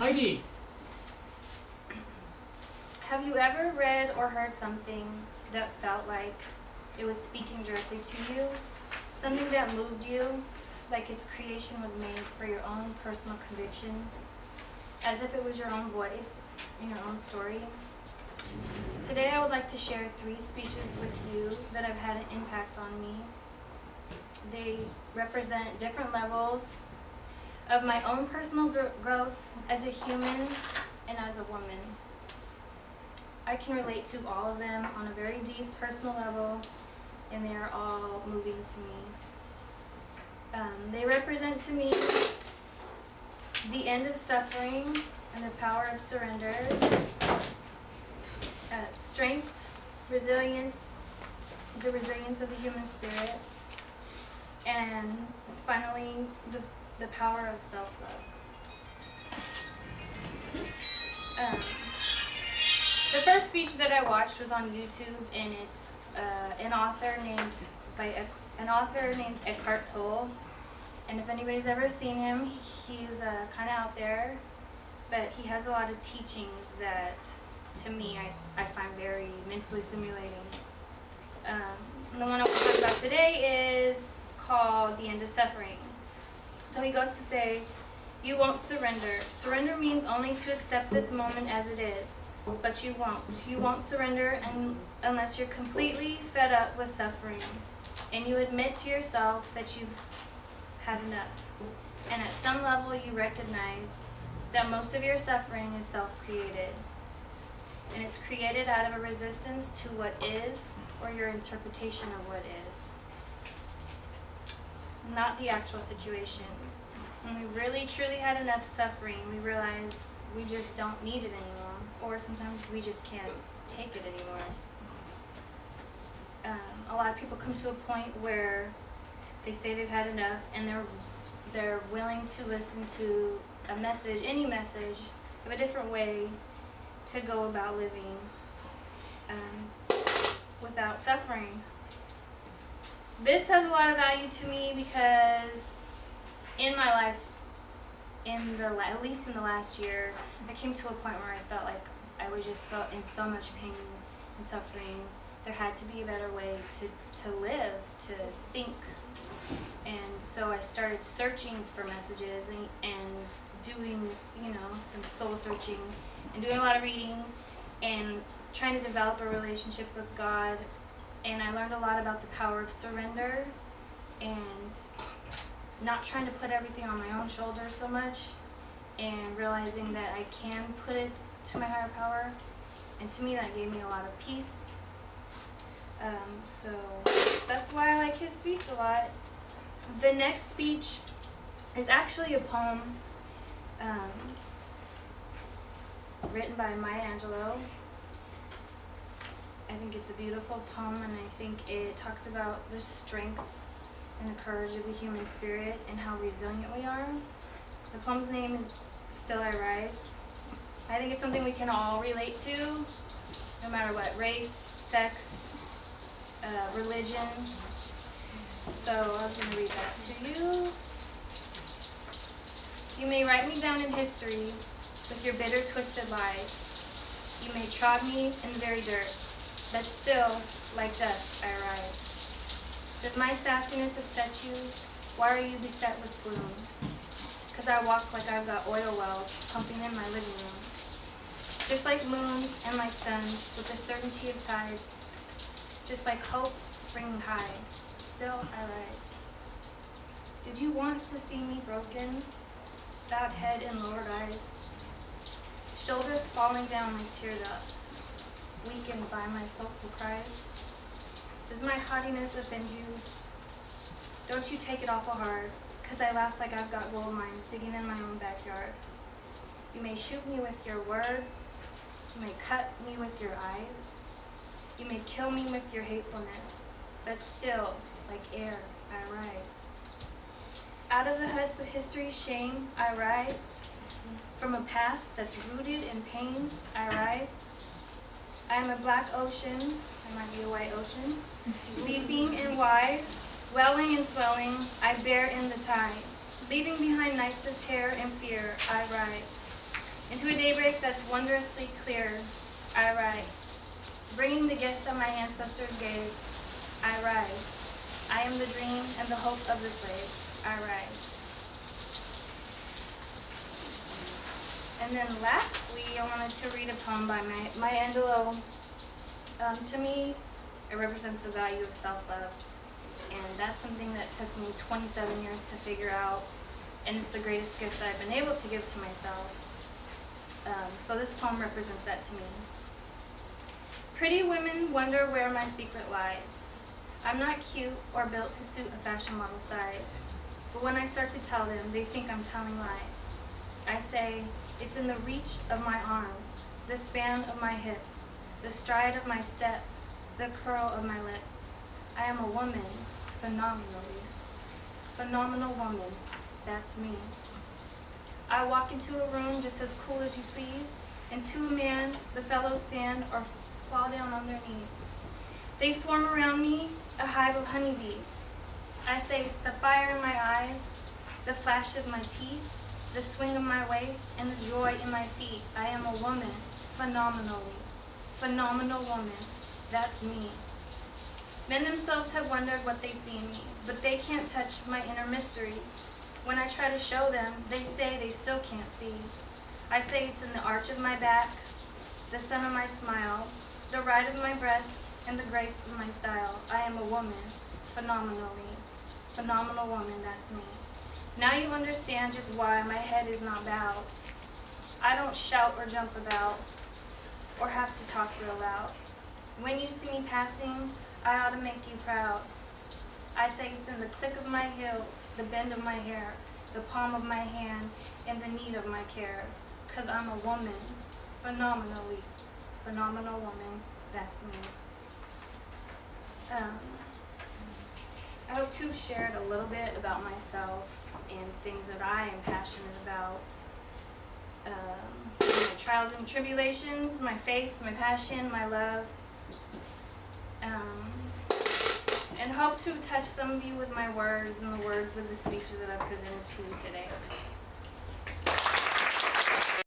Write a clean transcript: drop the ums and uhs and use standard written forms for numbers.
Heidi. Have you ever read or heard something that felt like it was speaking directly to you? Something that moved you, like its creation was made for your own personal convictions, as if it was your own voice in your own story? Today I would like to share 3 speeches with you that have had an impact on me. They represent different levels of my own personal growth as a human and as a woman. I can relate to all of them on a very deep personal level, and they are all moving to me. They represent to me the end of suffering and the power of surrender, strength, resilience, the resilience of the human spirit, and finally the power of self-love. The first speech that I watched was on YouTube, and it's an author named Eckhart Tolle. And if anybody's ever seen him, he's kind of out there, but he has a lot of teachings that, to me, I find very mentally stimulating. The one I want to talk about today is called The End of Suffering. So he goes to say, you won't surrender. Surrender means only to accept this moment as it is. But you won't. You won't surrender unless you're completely fed up with suffering and you admit to yourself that you've had enough. And at some level you recognize that most of your suffering is self-created. And it's created out of a resistance to what is or your interpretation of what is, not the actual situation. When we really truly had enough suffering, we realize we just don't need it anymore. Or sometimes we just can't take it anymore. A lot of people come to a point where they say they've had enough, and they're willing to listen to a message, any message, of a different way to go about living without suffering. This has a lot of value to me because in my life, at least in the last year, I came to a point where I felt like I was just in so much pain and suffering. There had to be a better way to live, to think. And so I started searching for messages and doing, some soul searching and doing a lot of reading and trying to develop a relationship with God. And I learned a lot about the power of surrender and not trying to put everything on my own shoulders so much, and realizing that I can put it to my higher power. And to me, that gave me a lot of peace. So that's why I like his speech a lot. The next speech is actually a poem written by Maya Angelou. I think it's a beautiful poem, and I think it talks about the strength and the courage of the human spirit and how resilient we are. The poem's name is Still I Rise. I think it's something we can all relate to, no matter what race, sex, religion. So I'm going to read that to you. You may write me down in history with your bitter, twisted lies. You may trod me in the very dirt, but still, like dust, I rise. Does my sassiness upset you? Why are you beset with gloom? Because I walk like I've got oil wells pumping in my living room. Just like moons and like suns, with the certainty of tides. Just like hope springing high, still I rise. Did you want to see me broken? Bowed head and lowered eyes. Shoulders falling down like teardrops, weakened by my soulful cries. Does my haughtiness offend you? Don't you take it awful hard, 'cause I laugh like I've got gold mines digging in my own backyard. You may shoot me with your words, you may cut me with your eyes, you may kill me with your hatefulness, but still, like air, I rise. Out of the huts of history's shame, I rise. From a past that's rooted in pain, I rise. I am a black ocean, I might be a white ocean, leaping and wide, welling and swelling, I bear in the tide. Leaving behind nights of terror and fear, I rise. Into a daybreak that's wondrously clear, I rise. Bringing the gifts that my ancestors gave, I rise. I am the dream and the hope of the slave, I rise. And then lastly, I wanted to read a poem by Maya Angelou. To me, it represents the value of self-love. And that's something that took me 27 years to figure out. And it's the greatest gift that I've been able to give to myself. So this poem represents that to me. Pretty women wonder where my secret lies. I'm not cute or built to suit a fashion model size. But when I start to tell them, they think I'm telling lies. I say, it's in the reach of my arms, the span of my hips, the stride of my step, the curl of my lips. I am a woman, phenomenally. Phenomenal woman, that's me. I walk into a room just as cool as you please, and to a man, the fellows stand or fall down on their knees. They swarm around me, a hive of honeybees. I say it's the fire in my eyes, the flash of my teeth, the swing of my waist, and the joy in my feet. I am a woman, phenomenally. Phenomenal woman, that's me. Men themselves have wondered what they see in me, but they can't touch my inner mystery. When I try to show them, they say they still can't see. I say it's in the arch of my back, the sun of my smile, the ride of my breasts, and the grace of my style. I am a woman, phenomenally. Phenomenal woman, that's me. Now you understand just why my head is not bowed. I don't shout or jump about, or have to talk real loud. When you see me passing, I ought to make you proud. I say it's in the click of my heels, the bend of my hair, the palm of my hand, and the need of my care. 'Cause I'm a woman, phenomenally. Phenomenal woman, that's me. I hope to have shared a little bit about myself and things that I am passionate about. My trials and tribulations, my faith, my passion, my love. And hope to touch some of you with my words and the words of the speeches that I've presented to you today.